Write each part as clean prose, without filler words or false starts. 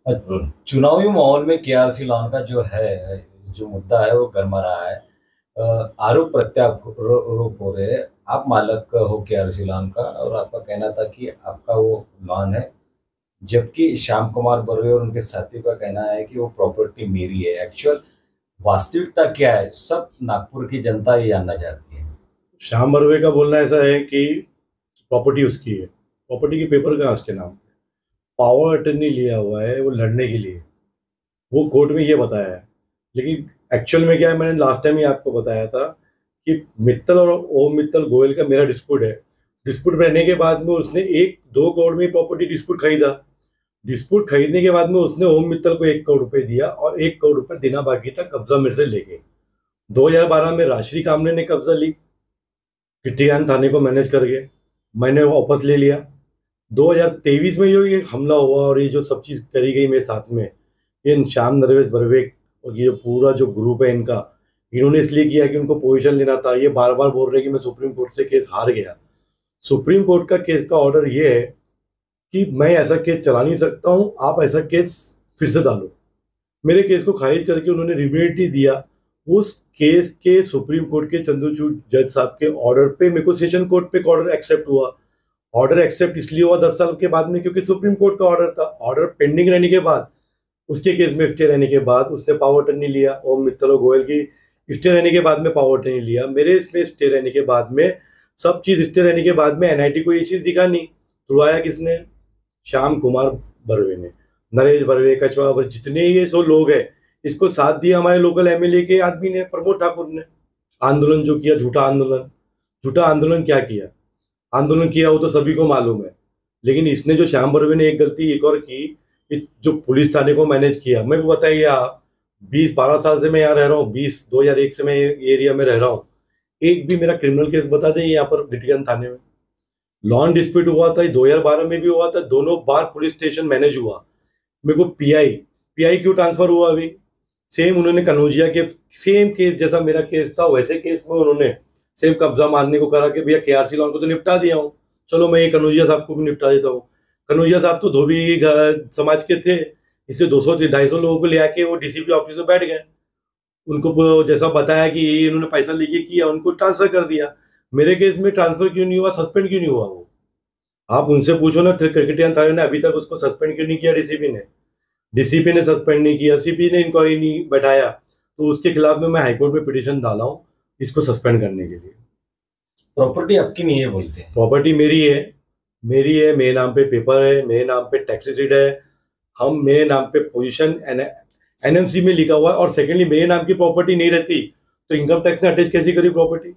चुनावी माहौल में केआरसी लॉन का जो है, जो मुद्दा है वो गर्मा रहा है। आरोप प्रत्यारोप हो रहे हैं। आप मालक हो केआरसी लॉन का और आपका कहना था कि आपका वो लॉन है, जबकि श्याम कुमार बर्वे और उनके साथी का कहना है कि वो प्रॉपर्टी मेरी है। एक्चुअल वास्तविकता क्या है, सब नागपुर की जनता ये जानना चाहती है। श्याम बर्वे का बोलना ऐसा है कि प्रॉपर्टी उसकी है। प्रॉपर्टी के पेपर कहाँ उसके नाम? पावर अटर्नी लिया हुआ है वो लड़ने के लिए, वो कोर्ट में ये बताया है। लेकिन एक्चुअल में क्या है, मैंने लास्ट टाइम ही आपको बताया था कि मित्तल और ओम मित्तल गोयल का मेरा डिस्प्यूट है। डिस्प्यूट रहने के बाद में उसने 1-2 करोड़ में प्रॉपर्टी डिस्प्यूट खरीदा। डिस्प्यूट खरीदने के बाद में उसने ओम मित्तल को 1 करोड़ रुपए दिया और 1 करोड़ रुपए देना बाकी था कब्जा मेरे से लेके। 2012 में राजश्री कामले ने कब्जा ली किटियान थाने को मैनेज करके, मैंने वो वापस ले लिया। 2023 में जो ये हमला हुआ और ये जो सब चीज़ करी गई मेरे साथ में, ये श्याम नरवेश बर्वे और ये पूरा जो ग्रुप है इनका, इन्होंने इसलिए किया कि उनको पोजीशन लेना था। ये बार बार बोल रहे हैं कि मैं सुप्रीम कोर्ट से केस हार गया। सुप्रीम कोर्ट का केस का ऑर्डर ये है कि मैं ऐसा केस चला नहीं सकता हूँ, आप ऐसा केस फिर से डालो। मेरे केस को खारिज करके उन्होंने रिमेडी दिया। उस केस के सुप्रीम कोर्ट के चंद्रचूड़ जज साहब के ऑर्डर पे मेरे को सेशन कोर्ट पे ऑर्डर एक्सेप्ट हुआ। ऑर्डर एक्सेप्ट इसलिए हुआ 10 साल के बाद में क्योंकि सुप्रीम कोर्ट का ऑर्डर था। ऑर्डर पेंडिंग रहने के बाद, उसके केस में स्टे रहने के बाद उसने पावर अटर्नी लिया। ओम मित्तल और गोयल की स्टे रहने के बाद में पावर अटर्नी लिया। मेरे इसमें स्टे रहने के बाद में, सब चीज स्टे रहने के बाद में एनआईटी को ये चीज दिखा नहीं। तुड़वाया किसने? श्याम कुमार बर्वे ने, नरेश बर्वे, कछवा बर्वे, जितने ये सो लोग हैं, इसको साथ दिया हमारे लोकल एमएलए के आदमी ने, प्रमोद ठाकुर ने। आंदोलन जो किया, झूठा आंदोलन। झूठा आंदोलन क्या किया? आंदोलन किया वो तो सभी को मालूम है। लेकिन इसने जो श्याम बर्वे ने एक गलती एक और की कि जो पुलिस थाने को मैनेज किया। मैं को बताइए आप, 20-12 साल से मैं यहाँ रह रहा हूँ, 2001 से मैं ये एरिया में रह रहा हूँ। एक भी मेरा क्रिमिनल केस बता दें यहाँ पर डिटीगन थाने में? लॉन डिस्प्यूट हुआ था 2012 में भी हुआ था, दोनों बार पुलिस स्टेशन मैनेज हुआ। मेरे को पीआई पीआई क्यों ट्रांसफर हुआ अभी? सेम उन्होंने कनौजिया के सेम केस जैसा मेरा केस था, वैसे केस में उन्होंने सेम कब्जा मारने को करा कि भैया केआरसी लॉन को तो निपटा दिया हूँ, चलो मैं ये कनौजिया साहब को भी निपटा देता हूँ। कनौजिया साहब तो धोबी समाज के थे, इसलिए 200-250 लोगों को ले आके वो डीसीपी ऑफिस में बैठ गए। उनको जैसा बताया कि ये इन्होंने पैसा लेके किया, उनको ट्रांसफर कर दिया। मेरे केस में ट्रांसफर क्यों नहीं हुआ, सस्पेंड क्यों नहीं हुआ वो? आप उनसे पूछो ना, क्रिकेटियन थाने ने अभी तक उसको सस्पेंड क्यों नहीं किया? डीसीपी ने सस्पेंड नहीं किया, सीपी ने इंक्वायरी नहीं बैठाया, तो उसके खिलाफ में मैं हाईकोर्ट में पिटीशन डाला हूँ इसको सस्पेंड करने के लिए। प्रॉपर्टी आपकी नहीं है बोलते हैं। प्रॉपर्टी मेरी है, मेरी है, मेरे नाम पे पेपर है, मेरे नाम पे टैक्स रिसीट है, हम मेरे नाम पे पोजीशन एनएमसी में लिखा हुआ है। और सेकेंडली, मेरे नाम की प्रॉपर्टी नहीं रहती तो इनकम टैक्स ने अटैच कैसी करी प्रॉपर्टी?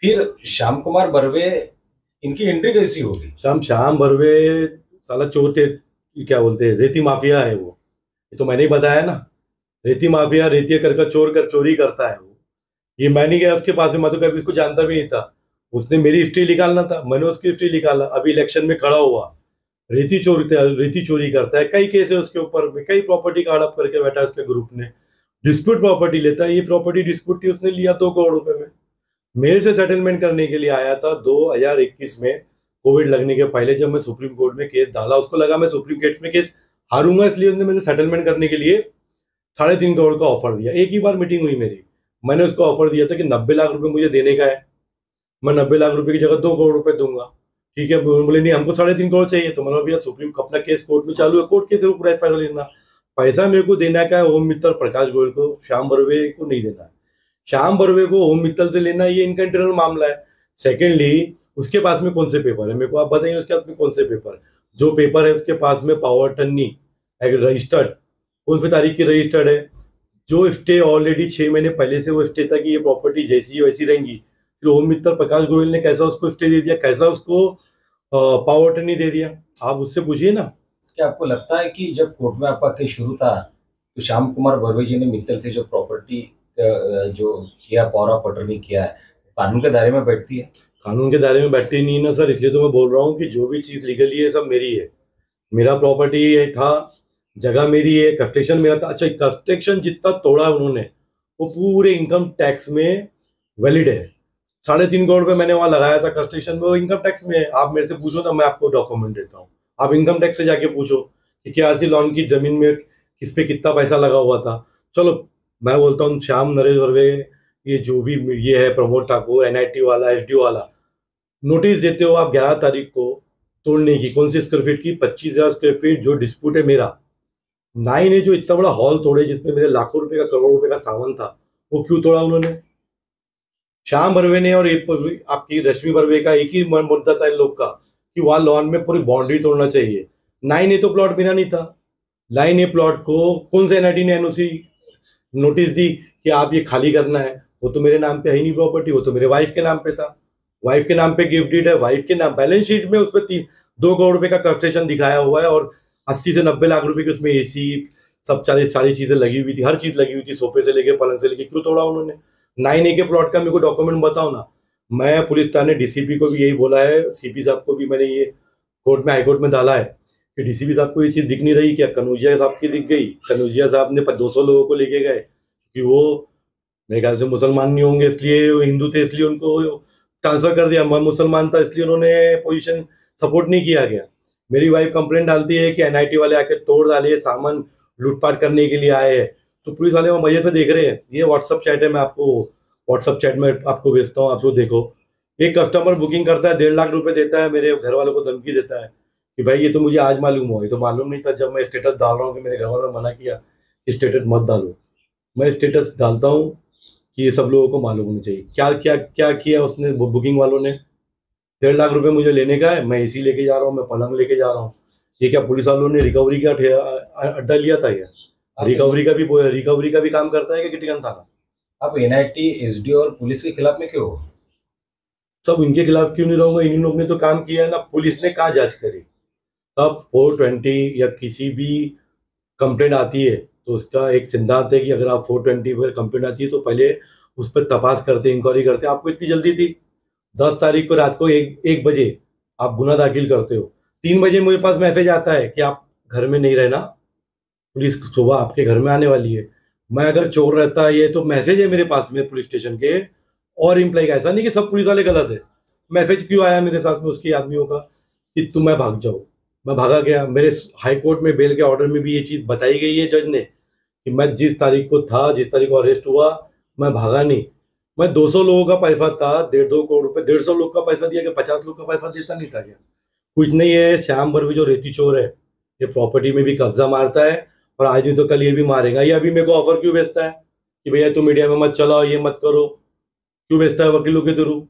फिर श्याम कुमार बर्वे, इनकी एंट्री कैसी होगी? श्याम बर्वे साला चोर थे, क्या बोलते हैं, रेती माफिया है वो। ये तो मैंने ही बताया ना, रेती माफिया, रेती कर चोर कर चोरी करता है वो। ये मैं नहीं गया उसके पास में, मैं तो कभी उसको जानता भी नहीं था। उसने मेरी हिस्ट्री निकालना था, मैंने उसकी हिस्ट्री निकाला। अभी इलेक्शन में खड़ा हुआ, रेती चोरी करता है, कई केस है उसके ऊपर में, कई प्रॉपर्टी का हड़प करके बैठा है उसके ग्रुप ने। डिस्प्यूट प्रॉपर्टी लेता है, ये प्रॉपर्टी डिस्प्यूट थी, उसने लिया 2 करोड़ रुपए में। मेरे से सेटलमेंट करने के लिए आया था 2021 में, कोविड लगने के पहले, जब मैं सुप्रीम कोर्ट में केस डाला। उसको लगा मैं सुप्रीम कोर्ट में केस हारूंगा, इसलिए उसने मेरे सेटलमेंट करने के लिए 3.5 करोड़ का ऑफर दिया। एक ही बार मीटिंग हुई मेरी, मैंने उसको ऑफर दिया था कि 90 लाख रुपए मुझे देने का है, मैं 90 लाख रुपए की जगह 2 करोड़ रुपए दूंगा। ठीक है, बोले नहीं हमको 3.5 करोड़ चाहिए। तो मैंने भैया सुप्रीम अपना केस कोर्ट में चालू है, कोर्ट के थ्रू पूरा फैसला लेना। पैसा मेरे को देना का है ओम मित्तल प्रकाश गोयल को, श्याम बर्वे को नहीं देना है। श्याम बर्वे को ओम मित्तल से लेना, ये इनका इंटरनल मामला है। सेकेंडली, उसके पास में कौन से पेपर है मेरे को आप बताइए, उसके पास में कौन से पेपर? जो पेपर है उसके पास में पावर अटर्नी रजिस्टर्ड, कौन सी तारीख की रजिस्टर्ड है? जो स्टे ऑलरेडी 6 महीने पहले से वो स्टे था कि ये प्रॉपर्टी जैसी है वैसी रहेंगी। फिर ओम मित्तल प्रकाश गोयल ने कैसा उसको स्टे दे दिया, कैसा उसको पावर अटर्नी दे दिया? आप उससे पूछिए ना। क्या आपको लगता है कि जब कोर्ट में आपका केस शुरू था तो श्याम कुमार बर्वे जी ने मित्तल से जो प्रॉपर्टी जो किया, पावर ऑफ अटर्नी किया है, कानून के दायरे में बैठती है? कानून के दायरे में बैठती नहीं ना सर, इसलिए तो मैं बोल रहा हूँ कि जो भी चीज लीगली है सब मेरी है। मेरा प्रॉपर्टी था, जगह मेरी है, कंस्ट्रक्शन मेरा था। अच्छा, कंस्ट्रक्शन जितना तोड़ा उन्होंने वो पूरे इनकम टैक्स में वैलिड है। 3.5 करोड़ रुपए मैंने वहां लगाया था कंस्ट्रक्शन में, वो इनकम टैक्स में है। आप मेरे से पूछो ना, मैं आपको डॉक्यूमेंट देता हूँ। आप इनकम टैक्स से जाके पूछो कि केआरसी लॉन की जमीन में किस पे कितना पैसा लगा हुआ था। चलो मैं बोलता हूँ श्याम नरेश वर्वे, ये जो भी ये है प्रमोद ठाकुर एनआईटी वाला एसडीओ वाला, नोटिस देते हो आप 11 तारीख को तोड़ने की, कौन सी स्क्वायर फीट की, 25,000 स्क्वायर फीट, जो डिस्प्यूट है मेरा। नाई ने जो इतना बड़ा हॉल तोड़े जिसमें मेरे लाखों रुपए का करोड़ों रुपए का सामान था, वो क्यों तोड़ा उन्होंने? श्याम बर्वे ने और आपकी रश्मि बर्वे का एक ही मुद्दा था इन लोग का कि वहां लॉन में पूरी बाउंड्री तोड़ना चाहिए। नाई ने तो प्लॉट मेरा नहीं था, लाइन ए प्लॉट को कौन से एनआईटी ने एनओसी नोटिस दी कि आप ये खाली करना है? वो तो मेरे नाम पे है ही नहीं प्रॉपर्टी, वो तो मेरे वाइफ के नाम पे था। वाइफ के नाम पे गिफ्ट डीड है, वाइफ के नाम बैलेंस शीट में उस पर 2 करोड़ रुपए का कंस्ट्रक्शन दिखाया हुआ है और 80 से 90 लाख रुपए की उसमें एसी सब सारी चीजें लगी हुई थी, हर चीज लगी हुई थी, सोफे से लेके पलंग से लेके। क्यों तोड़ा उन्होंने? 9A के प्लॉट का मेरे को डॉक्यूमेंट बताओ ना। मैं पुलिस थाने डीसीपी को भी यही बोला है, सीपी साहब को भी मैंने ये कोर्ट में हाईकोर्ट में डाला है कि डीसीपी साहब को ये चीज दिख नहीं रही क्या? कनौजिया साहब की दिख गई, कनौजिया साहब ने 200 लोगों को लेके गए कि वो मेरे ख्याल से मुसलमान नहीं होंगे, इसलिए वो हिंदू थे इसलिए उनको ट्रांसफर कर दिया। मैं मुसलमान था इसलिए उन्होंने पोजीशन सपोर्ट नहीं किया गया। मेरी वाइफ कंप्लेंट डालती है कि एनआईटी वाले आके तोड़ डाले, सामान लूटपाट करने के लिए आए हैं। तो पुलिस वाले वहाँ मजे से देख रहे हैं। ये व्हाट्सअप चैट है, मैं आपको व्हाट्सअप चैट में आपको भेजता हूँ, आप लोग देखो। एक कस्टमर बुकिंग करता है, 1.5 लाख रुपए देता है, मेरे घर वालों को धमकी देता है कि भाई ये तो मुझे आज मालूम हुआ, ये तो मालूम नहीं था जब मैं स्टेटस डाल रहा हूँ कि मेरे घर वालों ने मना किया कि स्टेटस मत डालो। मैं स्टेटस डालता हूँ कि ये सब लोगों को मालूम होना चाहिए। क्या क्या क्या किया उसने बुकिंग वालों ने? 1.5 लाख रुपए मुझे लेने का है, मैं एसी लेके जा रहा हूँ, मैं पलंग लेके जा रहा हूँ। ये क्या पुलिस वालों ने रिकवरी का अड्डा लिया था क्या? रिकवरी का भी काम करता है क्या किटिकन थाना? आप एनआईटी एसडी और पुलिस के खिलाफ में क्यों हो? सब इनके खिलाफ क्यों नहीं रहूंगा? इन लोग ने तो काम किया है ना। पुलिस ने कहाँ जांच करी? सब 420 या किसी भी कंप्लेंट आती है तो उसका एक सिद्धांत है कि अगर आप 420 पर कंप्लेंट आती है तो पहले उस पर तपास करते, इंक्वायरी करते। आपको इतनी जल्दी थी? 10 तारीख को रात को 1 बजे आप गुना दाखिल करते हो, 3 बजे मेरे पास मैसेज आता है कि आप घर में नहीं रहना, पुलिस सुबह आपके घर में आने वाली है। मैं अगर चोर रहता, ये तो मैसेज है मेरे पास में पुलिस स्टेशन के और इम्प्लाई का। ऐसा नहीं कि सब पुलिस वाले गलत है। मैसेज क्यों आया मेरे साथ में उसके आदमियों का कि तुम मैं भाग जाओ? मैं भागा गया। मेरे हाई कोर्ट में बेल के ऑर्डर में भी ये चीज बताई गई है जज ने कि मैं जिस तारीख को था, जिस तारीख को अरेस्ट हुआ, मैं भागा नहीं। मैं 200 लोगों का पैसा था, 1.5 करोड़ रुपए, 150 लोग का पैसा दिया कि 50 लोग का पैसा देता नहीं था क्या? कुछ नहीं है। श्याम बर्वे जो रेती चोर है, ये प्रॉपर्टी में भी कब्जा मारता है और आज नहीं तो कल ये भी मारेगा। ये अभी मेरे को ऑफर क्यों भेजता है कि भैया तुम मीडिया में मत चलाओ, ये मत करो? क्यों भेजता है वकीलों के थ्रू?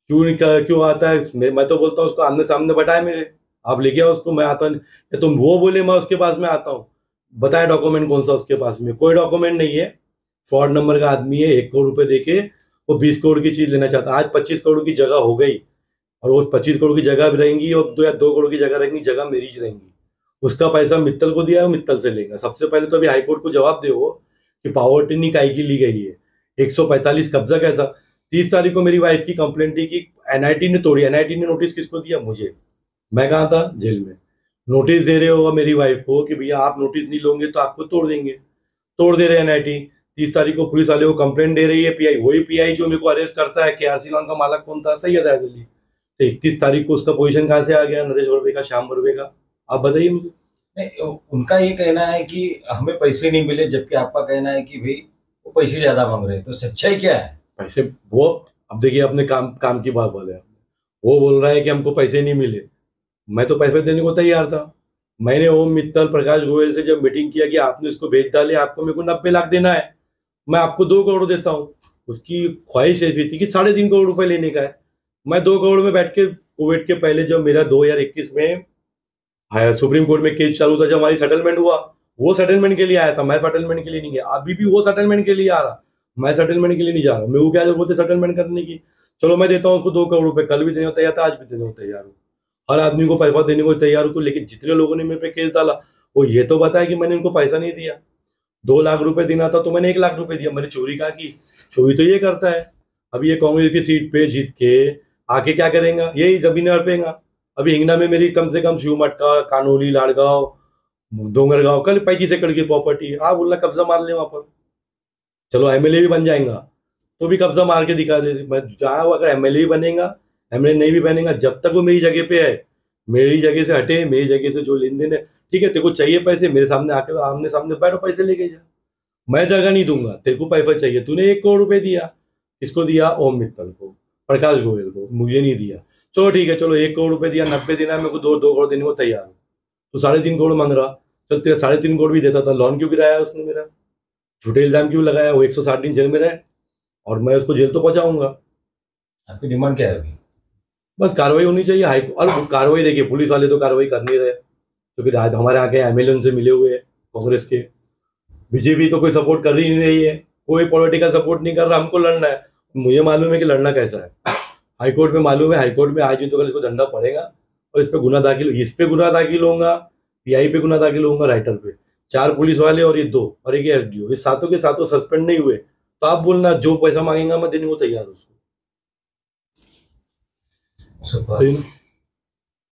क्यों आता है? मैं तो बोलता हूँ उसको आमने सामने बैठाए मेरे, आप लेके आओ उसको, मैं आता नहीं। या तुम वो बोले मैं उसके पास में आता हूँ, बताए डॉक्यूमेंट कौन सा उसके पास में? कोई डॉक्यूमेंट नहीं है। फ्रॉड नंबर का आदमी है। 1 करोड़ रुपए देके वो 20 करोड़ की चीज लेना चाहता है। आज 25 करोड़ की जगह हो गई और वो 25 करोड़ की जगह भी रहेंगी और 2 या 2 करोड़ की जगह रहेंगी, जगह मेरी ही रहेंगी। उसका पैसा मित्तल को दिया है, वो मित्तल से लेगा। सबसे पहले तो अभी हाईकोर्ट को जवाब दे वो कि पावर टिनी काई की ली गई है, 145 कब्जा कैसा? 30 तारीख को मेरी वाइफ की कंप्लेंट थी कि एनआईटी ने तोड़ी। एनआईटी ने नोटिस किसको दिया? मुझे। मैं कहाँ था? जेल में। नोटिस दे रहे होगा मेरी वाइफ को कि भैया आप नोटिस नहीं लोगे तो आपको तोड़ देंगे। तोड़ दे रहे हैं एनआईटी। 30 तारीख को पुलिस वाले को कंप्लेंट दे रही है पीआई, वही पीआई जो मेरे को अरेस्ट करता है। केआरसी लॉन का मालक कौन था? सैयद हैदर अली। तो 31 तारीख को उसका पोजीशन कहाँ से आ गया? नरेश वर्वे का, श्याम वर्वे का? आप बताइए मुझे। नहीं, उनका ये कहना है कि हमें पैसे नहीं मिले, जबकि आपका कहना है कि भाई वो पैसे ज्यादा मांग रहे हैं। तो सच्चाई क्या है? पैसे वो, अब देखिए अपने काम की बात बोले, वो बोल रहा है कि हमको पैसे नहीं मिले। मैं तो पैसे देने को तैयार था। मैंने ओम मित्तल, प्रकाश गोयल से जब मीटिंग किया कि आपने इसको भेज डाले, आपको मेरे को 90 लाख देना है, मैं आपको 2 करोड़ देता हूँ। उसकी ख्वाहिश ऐसी थी कि 3.5 करोड़ रुपए लेने का है। मैं 2 करोड़ में बैठ के, कोविड के पहले जब मेरा 2021 में सुप्रीम कोर्ट में केस चालू था, जब हमारी सेटलमेंट हुआ, वो सेटलमेंट के लिए आया था, मैं सेटलमेंट के लिए नहीं गया। अभी भी वो सेटलमेंट के लिए आ रहा, मैं सेटलमेंट के लिए नहीं जा रहा। मेरे को क्या जरूरत है सेटलमेंट करने की? चलो मैं देता हूँ उसको 2 करोड़ रुपए, कल भी देने को तैयार था, आज भी देने को तैयार हूँ। हर आदमी को पैसा देने को तैयार हूँ। लेकिन जितने लोगों ने मेरे पे केस डाला वो ये तो बताया कि मैंने इनको पैसा नहीं दिया। 2 लाख रुपए देना था तो मैंने 1 लाख रुपए दिया। मैंने चोरी कहाँ की? चोरी तो ये करता है। अभी ये कांग्रेस की सीट पे जीत के आके क्या करेगा? यही जमीनें हड़पेगा। अभी हिंगना में मेरी कम से कम शिवमटका, कानोली, लाड़गांव, डोंगरगांव, कल 35 एकड़ की प्रॉपर्टी है। आप बोलना कब्जा मार ले वहां पर, चलो एमएलए भी बन जाएगा तो भी कब्जा मार के दिखा दे। मैं जहाँ अगर एमएलए भी बनेगा, एमएलए नहीं भी बनेगा, जब तक वो मेरी जगह पे है, मेरी जगह से हटे, मेरी जगह से जो लेन देन है, ठीक है, तेरे को चाहिए पैसे, मेरे सामने आके आमने सामने बैठो, पैसे लेके जा, मैं जगह नहीं दूंगा, तेरे को पैसा चाहिए, तूने 1 करोड़ रुपए दिया, किसको दिया? ओम मित्तल को, प्रकाश गोयल को, मुझे नहीं दिया। चलो ठीक है, चलो 1 करोड़ रुपए दिया, 90 देना है, मेरे को 2 करोड़ देने को तैयार हूँ। तो 3.5 करोड़ मांग रहा, चल तेरा 3.5 करोड़ भी देता था, लोन क्यों गिराया उसने मेरा, झूठे इल्जाम क्यों लगाया? वो 160 दिन जेल में रहे और मैं उसको जेल तो पहुंचाऊंगा। आपकी डिमांड क्या है अभी? बस कार्रवाई होनी चाहिए हाई, और कार्रवाई देखिए, पुलिस वाले तो कार्रवाई कर नहीं रहे, क्योंकि आज हमारे यहाँ के एमएलए से मिले हुए हैं कांग्रेस के, बीजेपी तो कोई सपोर्ट कर ही नहीं रही है, कोई पॉलिटिकल सपोर्ट नहीं कर रहा, हमको लड़ना है। मुझे मालूम है कि लड़ना कैसा है, हाईकोर्ट में मालूम है, हाईकोर्ट में आज नहीं तो कल इसको दंडा पड़ेगा, और इस पे गुना दाखिल होगा, पीआई पे गुना दाखिल होगा, राइटर पे, 4 पुलिस वाले और ये 2 और एक एसडीओ, ये सातों के सातों सस्पेंड नहीं हुए, तो आप बोलना जो पैसा मांगेगा मैं देने को तैयार हूँ उसको। सुपर। सही ना?